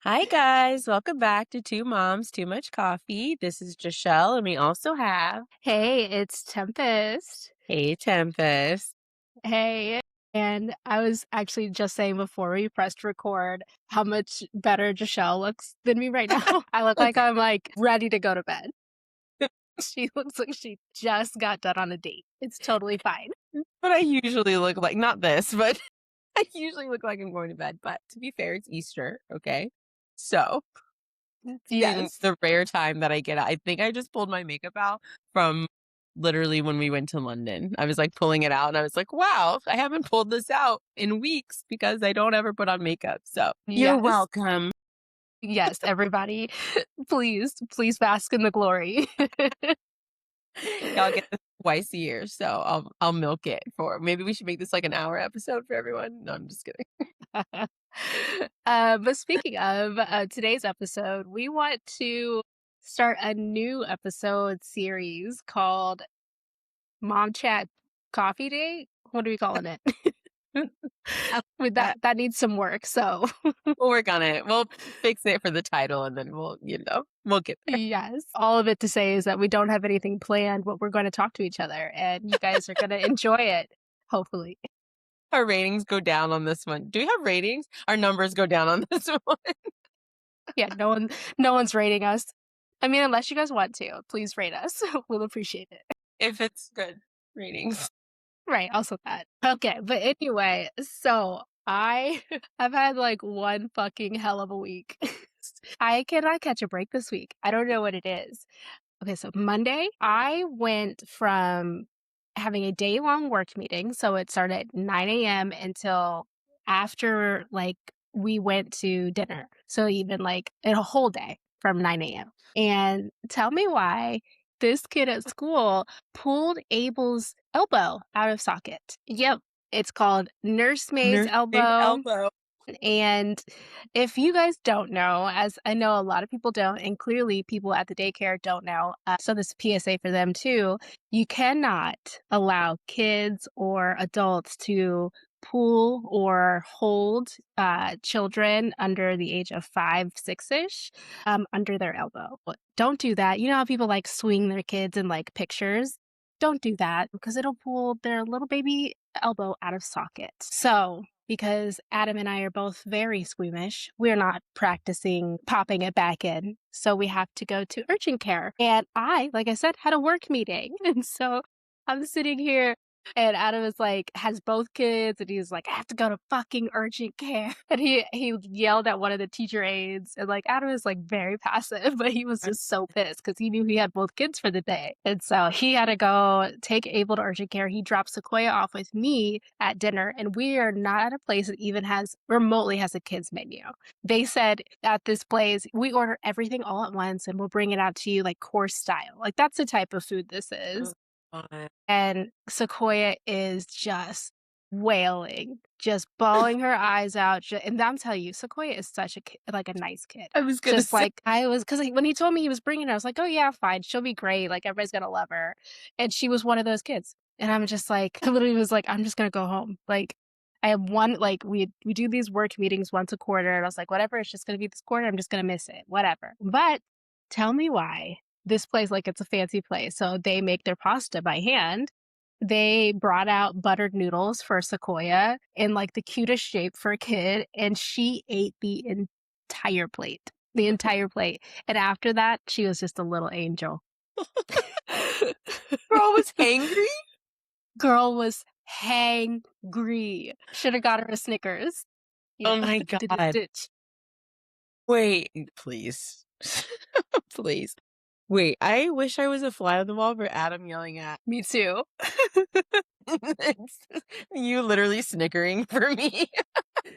Hi, guys. Welcome back to Two Moms, Too Much Coffee. This is Jashelle, and we also have Hey, it's Tempest. Hey Tempest. Hey. And I was actually just saying before we pressed record how much better Jashelle looks than me right now. I look like I'm ready to go to bed. She looks like she just got done on a date. It's totally fine. But I usually look like, not this, but I usually look like I'm going to bed. But to be fair, it's Easter, okay? So, in Yes. the rare time that I get, I think I just pulled my makeup out from literally when we went to London. I was like pulling it out, and I was like, wow, I haven't pulled this out in weeks because I don't ever put on makeup. So, you're Yes. welcome. Yes, everybody. Please bask in the glory. Y'all get this twice a year, so I'll milk it for maybe we should make this like an hour episode for everyone. No, I'm just kidding. But speaking of today's episode, we want to start a new episode series called Mom Chat Coffee Date. What are we calling it? I With that that needs some work. So we'll work on it. We'll fix it for the title, and then we'll get there. yes, all of it to say is that we don't have anything planned, but we're going to talk to each other, and you guys are going to enjoy it. Hopefully, Our ratings go down on this one. Do we have ratings? Our numbers go down on this one. yeah. No one's rating us. I mean, unless you guys want to, please rate us. We'll appreciate it. If it's good ratings. Right, also that. Okay, but anyway, so I have had like one fucking hell of a week. I cannot catch a break this week. I don't know what it is. Okay, so Monday, I went from having a day long work meeting. So it started at 9 a.m. until after we went to dinner. So even like a whole day from 9 a.m. And tell me why this kid at school pulled Abel's elbow out of socket. Yep, it's called nursemaid's Nursemaid elbow. elbow. And if you guys don't know, as I know a lot of people don't, and clearly people at the daycare don't know, so this PSA for them too, you cannot allow kids or adults to pull or hold children under the age of 5, 6-ish under their elbow. Don't do that. You know how people like swing their kids in like pictures? Don't do that because it'll pull their little baby elbow out of socket. So because Adam and I are both very squeamish, we're not practicing popping it back in. So we have to go to urgent care. And I, like I said, had a work meeting. And so I'm sitting here and Adam is like, has both kids, and he's like, I have to go to fucking urgent care. And he yelled at one of the teacher aides, and like Adam is like very passive, but he was just so pissed because he knew he had both kids for the day. And so he had to go take Abel to urgent care. He dropped Sequoia off with me at dinner, and we are not at a place that even remotely has a kids menu. They said at this place, we order everything all at once and we'll bring it out to you like course style. Like that's the type of food this is. Oh, God. And Sequoia is just wailing, just bawling her eyes out. And I'm telling you, Sequoia is such a nice kid. I was gonna Just say. like I was, because when he told me he was bringing her, I was like, oh yeah, fine, she'll be great. Like everybody's gonna love her. And she was one of those kids. And I'm just like, I literally was like, I'm just gonna go home. Like I have one, like we do these work meetings once a quarter, and I was like, whatever, it's just gonna be this quarter. I'm just gonna miss it, whatever. But tell me why this place, like it's a fancy place, so they make their pasta by hand. They brought out buttered noodles for Sequoia in like the cutest shape for a kid, and she ate the entire plate. The entire plate. And after that, she was just a little angel. Bro was hangry. Girl was hangry. Should have got her a Snickers. Oh Yeah. my God. Wait, please. Please. Wait, I wish I was a fly on the wall for Adam yelling at Me too. you literally snickering for me.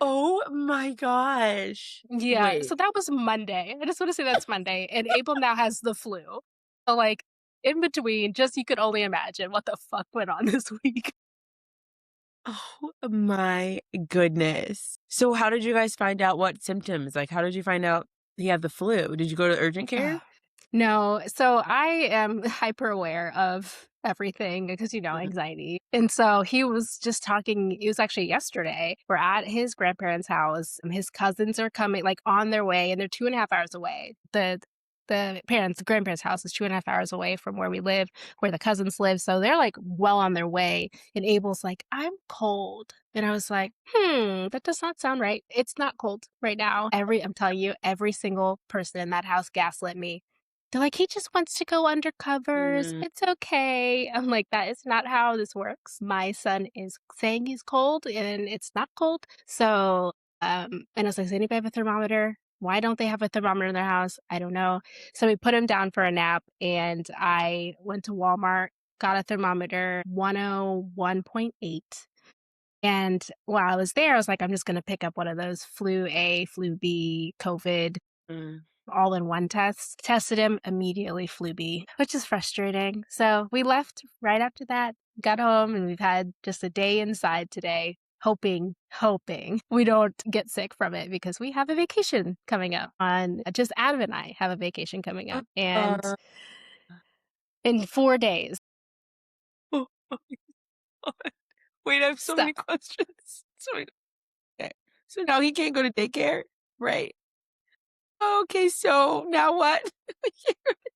Oh my gosh. Yeah. Wait. So that was Monday. I just want to say that's Monday. And Abel now has the flu. So like in between, just you could only imagine what the fuck went on this week. Oh my goodness. So how did you guys find out what symptoms? Like, how did you find out he had the flu? Did you go to urgent care? No, so I am hyper aware of everything because, Mhm. anxiety. And so he was just talking, it was actually yesterday. We're at his grandparents' house. And his cousins are coming, like on their way, and they're 2.5 hours away. The grandparents' house is 2.5 hours away from where we live, where the cousins live. So they're like well on their way. And Abel's like, I'm cold. And I was like, that does not sound right. It's not cold right now. I'm telling you, every single person in that house gaslit me. They're like, "He just wants to go under covers. Mm. It's okay." I'm like, "That is not how this works. My son is saying he's cold, and it's not cold." So, and I was like, "Does anybody have a thermometer? Why don't they have a thermometer in their house? I don't know." So we put him down for a nap, and I went to Walmart, got a thermometer, 101.8. And while I was there, I was like, "I'm just gonna pick up one of those flu A, flu B, COVID Mm. all in one test. Tested him, immediately flu B, which is frustrating. So we left right after that, got home, and we've had just a day inside today, hoping we don't get sick from it because we have a vacation coming up on just Adam and I have a vacation coming up and Uh, in 4 days. oh my god. Wait, I have so So many questions. So many. Okay. So now he can't go to daycare, right? Okay, so now what?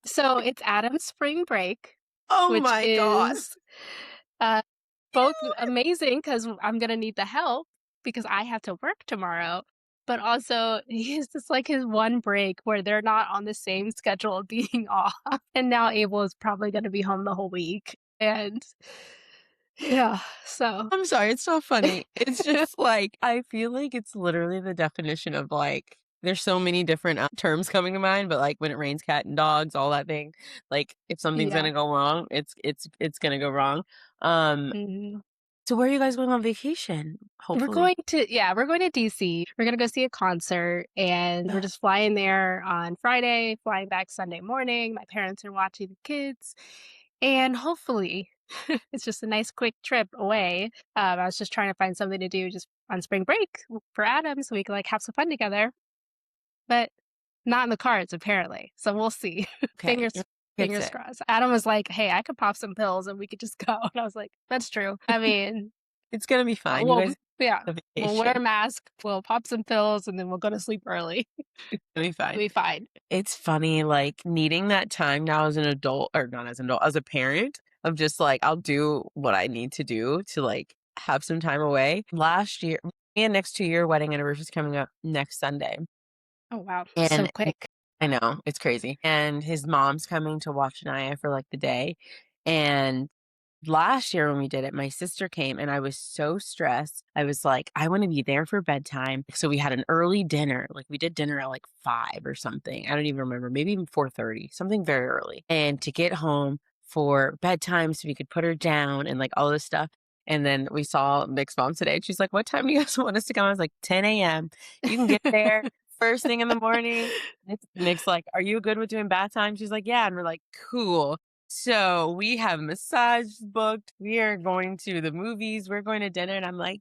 so it's Adam's spring break, Oh which my god. is uh both amazing because 'cause I'm gonna need the help because I have to work tomorrow, but also it's just, like, his one break where they're not on the same schedule of being off, and now Abel is probably gonna be home the whole week, and yeah, so I'm sorry, it's not funny. It's just like I feel like it's literally the definition of like there's so many different terms coming to mind, but like when it rains cat and dogs, all that thing. Like if something's yeah, gonna go wrong, it's gonna go wrong. Um, mhm. so where are you guys going on vacation? Hopefully. We're going to DC. We're gonna go see a concert, and we're just flying there on Friday, flying back Sunday morning. My parents are watching the kids, and hopefully, it's just a nice quick trip away. I was just trying to find something to do just on spring break for Adam so we could, like, have some fun together, but not in the cards, apparently, so we'll see. Okay, Fingers get fingers sick. crossed. Adam was like, "Hey, I could pop some pills and we could just go," and I was like, "That's true." I mean, It's gonna be fine. You well, guys yeah, have a we'll wear vacation. a mask, we'll pop some pills, and then we'll go to sleep early. It's gonna be We'll fine. be fine. It's funny, like, needing that time now as an adult or not as an adult, as a parent of just, like, I'll do what I need to do to, like, have some time away. Last year me and next 2-year wedding anniversary is coming up next Sunday, Oh, wow, so and quick. I know, it's crazy, and his mom's coming to watch Naya for, like, the day, and last year when we did it, my sister came and I was so stressed. I was like, I want to be there for bedtime. So we had an early dinner. Like we did dinner at like 5 or something. I don't even remember, maybe even 4:30, something very early. And to get home for bedtime so we could put her down and like all this stuff. And then we saw Nick's mom today. And she's like, what time do you guys want us to come? I was like, 10 a.m. You can get there first thing in the morning. Nick's like, are you good with doing bath time? She's like, yeah. And we're like, cool. So we have massage booked. We are going to the movies. We're going to dinner. And I'm like,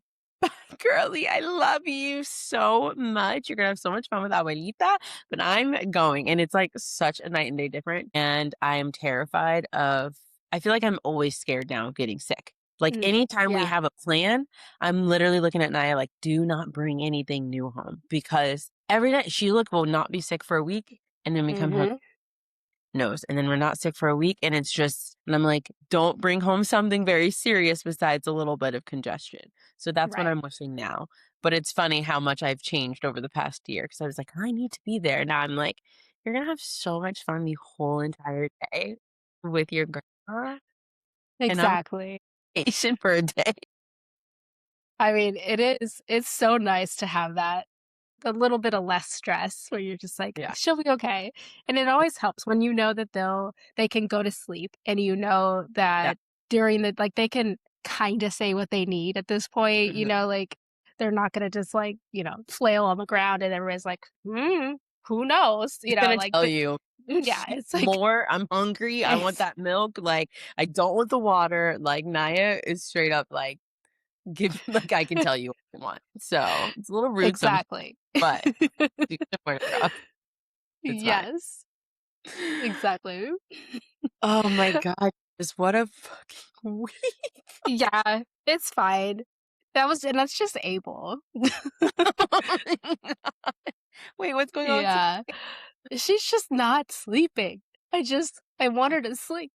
girly, I love you so much. You're going to have so much fun with abuelita, but I'm going. And it's like such a night and day different. And I am terrified of, I feel like I'm always scared now of getting sick. Like Mm, anytime we yeah, have a plan, I'm literally looking at Naya like, do not bring anything new home because every night she will not be sick for a week. And then we come home mhm, knows. And then we're not sick for a week. And it's just, and I'm like, don't bring home something very serious besides a little bit of congestion. So that's what right, I'm wishing now. But it's funny how much I've changed over the past year because I was like, I need to be there. Now I'm like, you're going to have so much fun the whole entire day with your grandma. And I'm exactly. patient for a day. I mean, it's so nice to have that a little bit of less stress where you're just like, Yeah. "She'll be okay." And it always helps when you know that they can go to sleep and you know Yeah. that during the like, they can kinda say what they need at this point, Mhm. like, they're not gonna just, like, flail on the ground and everybody's like, who knows?" He's going to Like, tell the you yeah, it's like more. I'm hungry. I want it's that milk. Like, I don't want the water. Like, Naya is straight up like, give like, I can tell you what you want. So, it's a little rude sometimes, exactly. but you can wear rough. It's fine. Yes, exactly. Oh my god. Just what a fucking week. Yeah, it's fine. That's just Abel. Wait, what's going on Yeah. She's just not sleeping. I want her to sleep.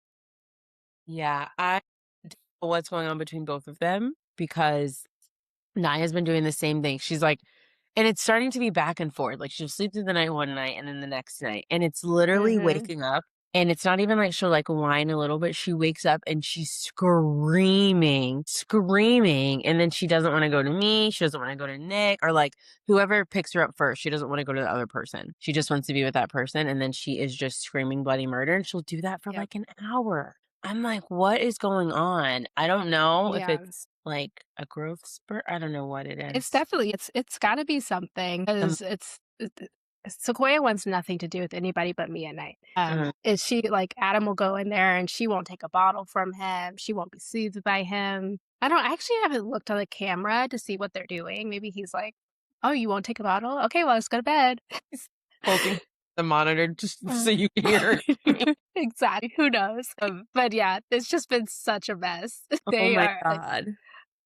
Yeah, I don't know what's going on between both of them because Naya's been doing the same thing. She's like, and it's starting to be back and forth. Like she'll sleep through the night one night and then the next night. And it's literally Mhm. waking up. And it's not even like she'll like whine a little bit. She wakes up and she's screaming, screaming. And then she doesn't want to go to me. She doesn't want to go to Nick or like whoever picks her up first. She doesn't want to go to the other person. She just wants to be with that person. And then she is just screaming bloody murder. And she'll do that for Yep. like an hour. I'm like, what is going on? I don't know if Yeah. it's like a growth spurt. I don't know what it It's is. definitely it's gotta be something 'cause Sequoia wants nothing to do with anybody but me at night. Mhm. Is she like Adam will go in there and she won't take a bottle from him. She won't be soothed by him. I actually haven't looked on the camera to see what they're doing. Maybe he's like, "Oh, you won't take a bottle? Okay, well, let's go to bed." Poking the monitor just so Uh, you can hear her scream. exactly. Who knows? But yeah, it's just been such a mess. Oh They my are god.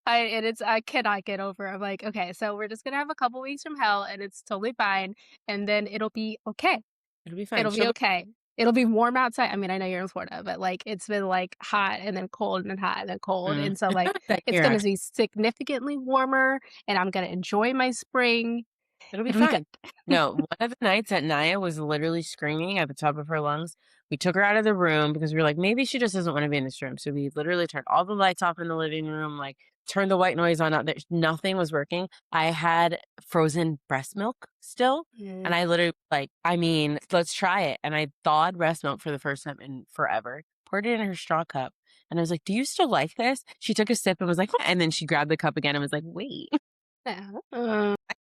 I cannot get over. I'm like, okay, so we're just gonna have a couple weeks from hell, and it's totally fine, and then it'll be okay. It'll be fine. It'll She'll be be okay. It'll be warm outside. I mean, I know you're in Florida, but like it's been like hot and then cold and then hot and then cold, mm. and so It's like not that it's here gonna actually. be significantly warmer, and I'm gonna enjoy my spring. It'll be It'll be good. fine. No, one of the nights that Naya was literally screaming at the top of her lungs, we took her out of the room because we were like, maybe she just doesn't want to be in this room. So we literally turned all the lights off in the living room, like turned the white noise on out there. Nothing was working. I had frozen breast milk still. And Mm, I literally like, I mean, let's try it. And I thawed breast milk for the first time in forever. Poured it in her straw cup. And I was like, do you still like this? She took a sip and was like, and then she grabbed the cup again and was like, wait. yeah.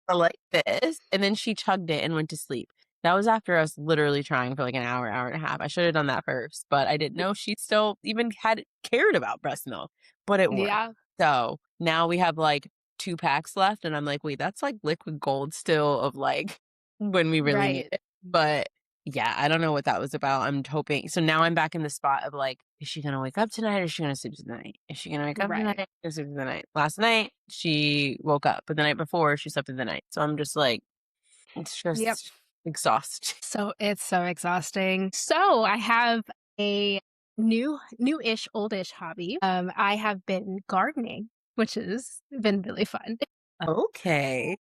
I like this. And then she chugged it and went to sleep. That was after us literally trying for like an hour, hour and a half. I should have done that first, but I didn't know she still even had cared about breast milk, but it worked. Yeah, So now we have like 2 packs left. And I'm like, wait, that's like liquid gold still of like when we really need right, it. But yeah, I don't know what that was about. I'm hoping. So now I'm back in the spot of like, is she going to wake up tonight or is she going to sleep tonight? Is she going to wake up right. tonight or sleep through the night? Last night, she woke up, but the night before, she slept through the night. So I'm just like, it's Yep. just exhausting. So it's so exhausting. So I have a new-ish, oldish hobby. I have been gardening, which has been really fun. Okay.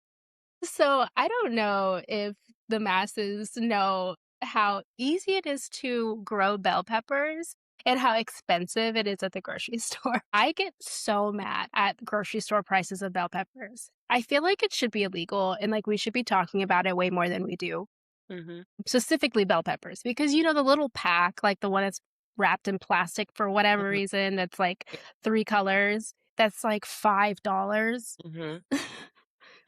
So I don't know if the masses know how easy it is to grow bell peppers and how expensive it is at the grocery store. I get so mad at grocery store prices of bell peppers. I feel like it should be illegal and like we should be talking about it way more than we do. Hmm. Specifically bell peppers because you know the little pack, like the one that's wrapped in plastic for whatever Hmm. reason that's like 3 colors, that's like $5. Hmm.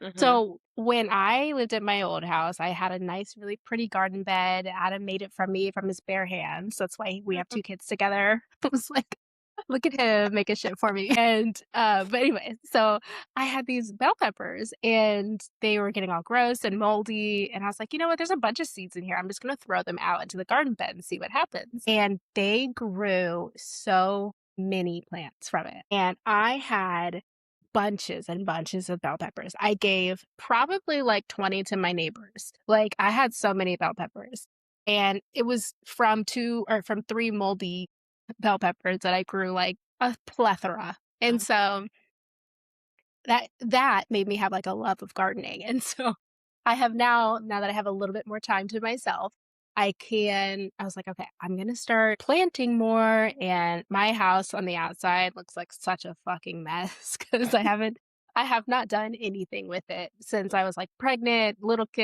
Hmm. So, when I lived at my old house, I had a nice, really pretty garden bed. Adam made it from me from his bare hands. That's why we have 2 kids together. I was like, "Look at him making shit for me." And, but anyway, so I had these bell peppers, and they were getting all gross and moldy, and I was like, "You know what? There's a bunch of seeds in here. I'm just gonna throw them out into the garden bed and see what happens." And they grew so many plants from it, and I had bunches and bunches of bell peppers. I gave probably like 20 to my neighbors. Like I had so many bell peppers. And it was from 2 or from 3 moldy bell peppers that I grew like a plethora. And Oh, so that made me have like a love of gardening. And so I have now that I have a little bit more time to myself, I was like, okay, I'm gonna start planting more. And my house on the outside looks like such a fucking mess because I have not done anything with it since I was like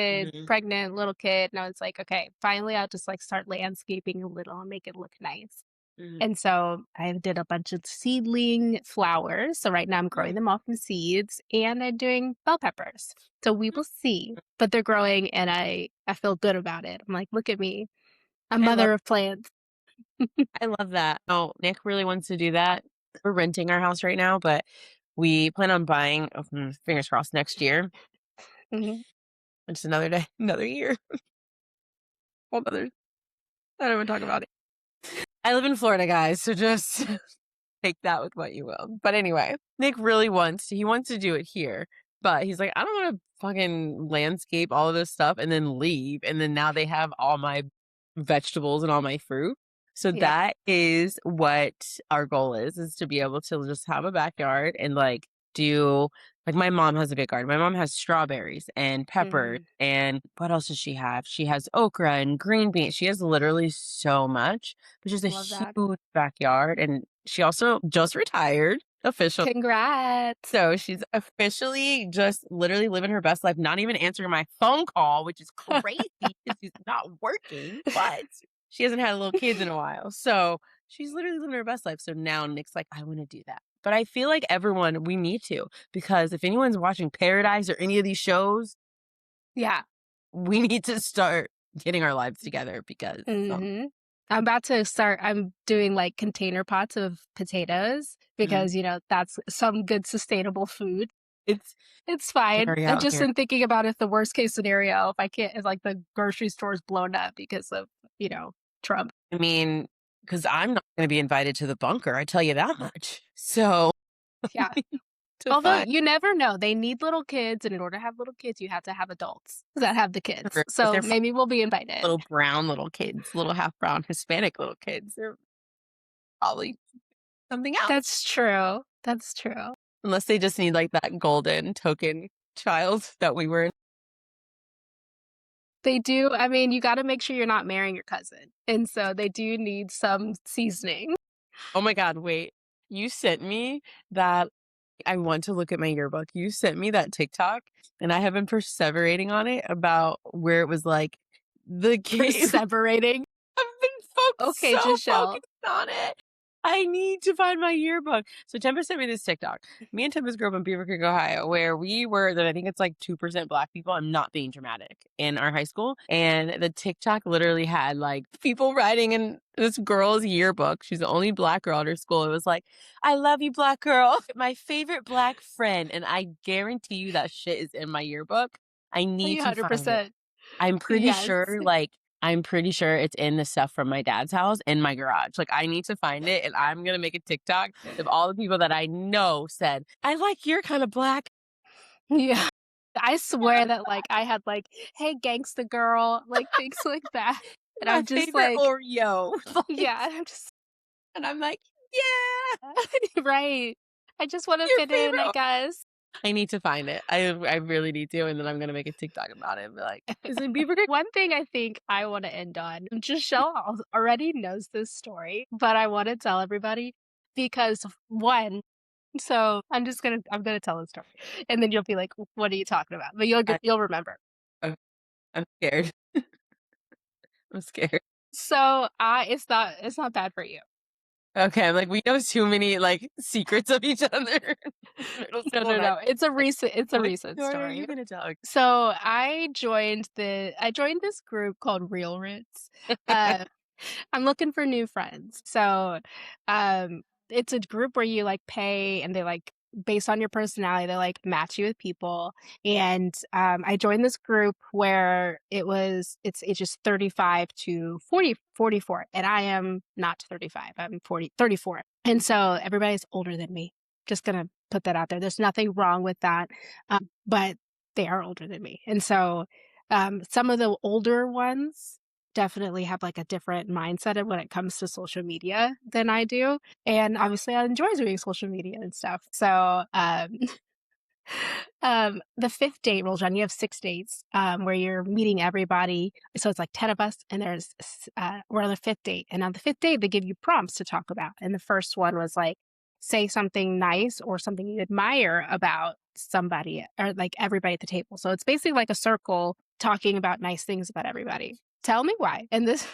mhm, pregnant, little kid. And I was like, okay, finally I'll just like start landscaping a little and make it look nice. mhm, And so I did a bunch of seedling flowers. So right now I'm growing mhm. them all from seeds and I'm doing bell peppers. So we will see. But they're growing and I feel good about it. I'm like, look at me. A I love mother of plants. I love that. Oh, Nick really wants to do that. We're renting our house right now, but we plan on buying, fingers crossed, next year. Mhm. It's another day, another year. Whole other I don't even talk about it. I live in Florida, guys, so just take that with what you will. But anyway, Nick really he wants to do it here, but he's like, I don't want to fucking landscape all of this stuff and then leave. And then now they have all my vegetables and all my fruit. So Yeah. that is what our goal is to be able to just have a backyard and like do like my mom has a big garden. My mom has strawberries and peppers Mhm. and what else does she have? She has okra and green beans. She has literally so much, which is a Love that. huge backyard. And she also just retired officially. Congrats. So she's officially just literally living her best life, not even answering my phone call, which is crazy because she's not working, but she hasn't had little kids in a while. So she's literally living her best life. So now Nick's like, I want to do that. But I feel like everyone, we need to, because if anyone's watching Paradise or any of these shows, Yeah. we need to start getting our lives together because Mhm. I'm doing, like, container pots of potatoes because, mm, that's some good sustainable food. it's It's fine. scary I out just here. am thinking about if the worst case scenario, if, like, the grocery store's blown up because of, Trump. I mean, because I'm not going to be invited to the bunker, I tell you that much. So Yeah. to Although, find you never know. They need little kids, and in order to have little kids, you have to have adults that have the kids. her, but So they're maybe we'll be invited. little brown little kids, little half brown Hispanic little kids. They're probably something else. That's true. That's true. Unless they just need like that golden token child that we were. They do. I mean, you gotta make sure you're not marrying your cousin, and so they do need some seasoning. Oh my God, wait. You sent me that. I want to look at my yearbook. You sent me that TikTok, and I have been perseverating on it about where it was like the kid. Perseverating. I've been Okay, so Giselle. focused on it. I need to find my yearbook. So Tempest sent me this TikTok. Me and Tempest grew up in Beaver Creek, Ohio, where we were that I think it's like 2% black people. I'm not being dramatic in our high school. And the TikTok literally had like people writing in this girl's yearbook. She's the only black girl at her school. It was like, I love you, black girl. My favorite black friend. And I guarantee you that shit is in my yearbook. I need to find it. 100%. I'm pretty Yes. sure, I'm pretty sure it's in the stuff from my dad's house in my garage. Like, I need to find it, and I'm gonna make a TikTok of all the people that I know said, "I like your kind of black." Yeah. I swear that, like, I had, like, "Hey, gangsta girl," like, things like that, and My I'm just favorite like Oreo. Like, yeah, and I'm just and I'm like, "Yeah, right. I just wanna your fit in, favorite I O." guess. I need to find it. I really need to, and then I'm gonna make a TikTok about it and be like, "Is it Beaver Creek?" One thing I think I wanna end on, Giselle already knows this story, but I wanna tell everybody because 1 so I'm gonna tell the story, and then you'll be like, "What are you talking about?" But I you'll remember. oh, I'm scared. I'm scared. So, it's not bad for you. Okay, I'm like, we know too many, like, secrets of each other in middle No, school, no, and I no. like, It's a which recent story are story. you gonna tell? So, I joined this group called Real Roots. Uh, I'm looking for new friends. So, um, it's a group where you, like, pay and they, like based on your personality, they, like, match you with people, and, I joined this group where it's ages 35 to 44, and I am not 35, I'm 34, and so everybody's older than me. Just gonna put that out there. There's nothing wrong with that, but they are older than me, and so, some of the older ones definitely have, like, a different mindset of when it comes to social media than I do, and obviously I enjoy doing social media and stuff. So, the 5th date rolls around. You have 6 dates, where you're meeting everybody. So it's like 10 of us, and we're on the 5th date. And on the 5th date, they give you prompts to talk about. And the first one was like, say something nice or something you admire about somebody or like everybody at the table. So it's basically like a circle talking about nice things about everybody. Tell me why. And this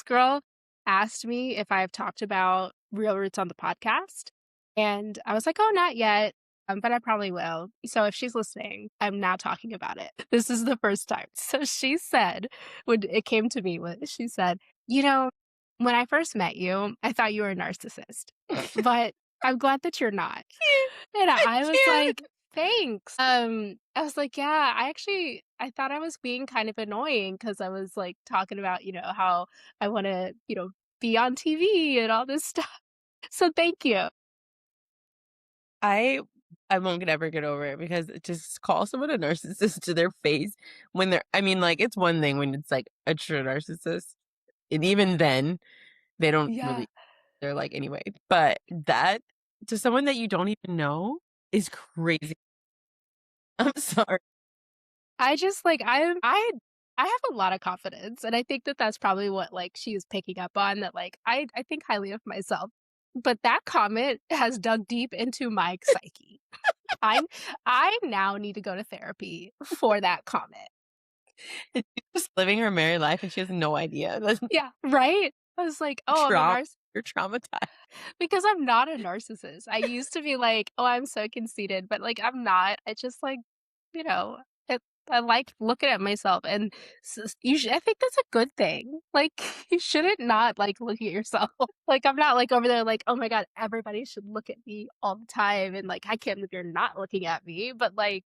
girl asked me if I've talked about Real Roots on the podcast, and I was like, "Oh, not yet, but I probably will." So if she's listening, I'm now talking about it. This is the first time. So she said, when it came to me, she said, "You know, when I first met you, I thought you were a narcissist, but I'm glad that you're not." And I I was can't. like, "Thanks." I was like, "Yeah, I thought I was being kind of annoying because I was, like, talking about, how I wanna, be on TV and all this stuff. So thank you. I I won't ever get over it because it just call someone a narcissist to their face when they're I mean, like, it's one thing when it's, like, a true narcissist, and even then, they don't Yeah. really they're like, anyway, but that to someone that you don't even know is crazy. I'm sorry. I just like I have a lot of confidence, and I think that that's probably what like she is picking up on that like I think highly of myself. But that comment has dug deep into my psyche. I I now need to go to therapy for that comment. She's just living her merry life, and she has no idea. That's Yeah, right? I was like, "Oh, I'm a trauma. narcissist." You're traumatized. Because I'm not a narcissist. I used to be like, "Oh, I'm so conceited," but, like, I'm not. I just, like, you know, it I like looking at myself and I think that's a good thing. Like, you shouldn't not like look at yourself. Like, I'm not, like, over there like, "Oh my god, everybody should look at me all the time," and, like, "I can't believe you're not looking at me," but, like,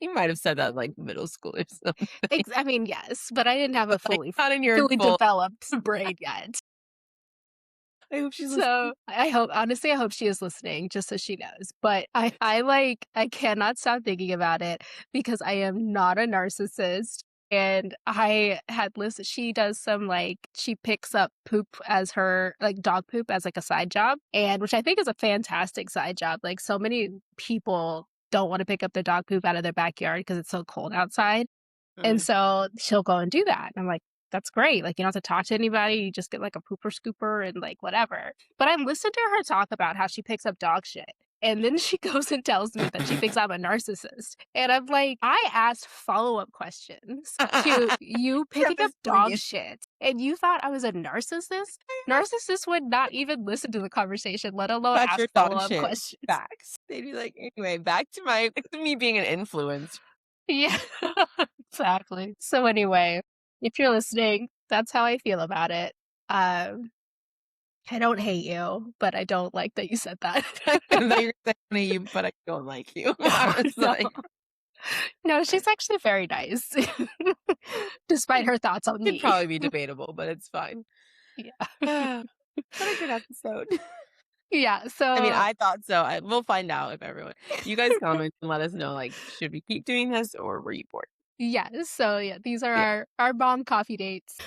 You might have said that, like, middle school or something, I mean, yes, but I didn't have a but, like, fully not in your fully full developed brain yet. I hope she's listening. So, I hope honestly, I hope she is listening just so she knows, but I cannot stop thinking about it because I am not a narcissist, and I had listened she does some, like she picks up poop as her like, dog poop as, like, a side job, and which I think is a fantastic side job, like, so many people don't wanna pick up their dog poop out of their backyard because it's so cold outside. And Mm. so she'll go and do that. And I'm like, that's great. Like, you don't have to talk to anybody. You just get like a pooper scooper and like whatever. But I listened to her talk about how she picks up dog shit. And then she goes and tells me that she thinks I'm a narcissist. And I'm like, I asked follow-up questions to you picking up Preface dog please. shit. And you thought I was a narcissist? Narcissists would not even listen to the conversation, let alone About your ask dog follow-up shit questions. facts. They'd be like, "Anyway, back to me being an influencer." Yeah, exactly. So anyway, if you're listening, that's how I feel about it. Um, I don't hate you, but I don't like that you said that. And then you're saying you, but I don't like you. I was No, like, no, she's actually very nice, despite it her thoughts on could me. probably be debatable, but it's fine. Yeah. Ah, what a good episode. Yeah, I mean, so I thought so. We'll find out if everyone you guys comment and let us know, like, should we keep doing this or were you bored? yeah, these are Yeah. our bomb coffee dates.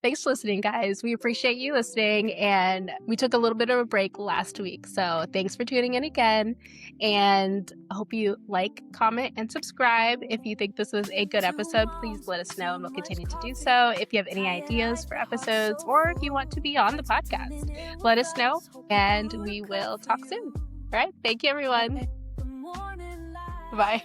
Thanks for listening, guys. We appreciate you listening. And we took a little bit of a break last week. So thanks for tuning in again. And I hope you like, comment, and subscribe. If you think this was a good episode, please let us know and we'll continue to do so. If you have any ideas for episodes or if you want to be on the podcast, let us know and we will talk soon. All right. Thank you, everyone. Bye.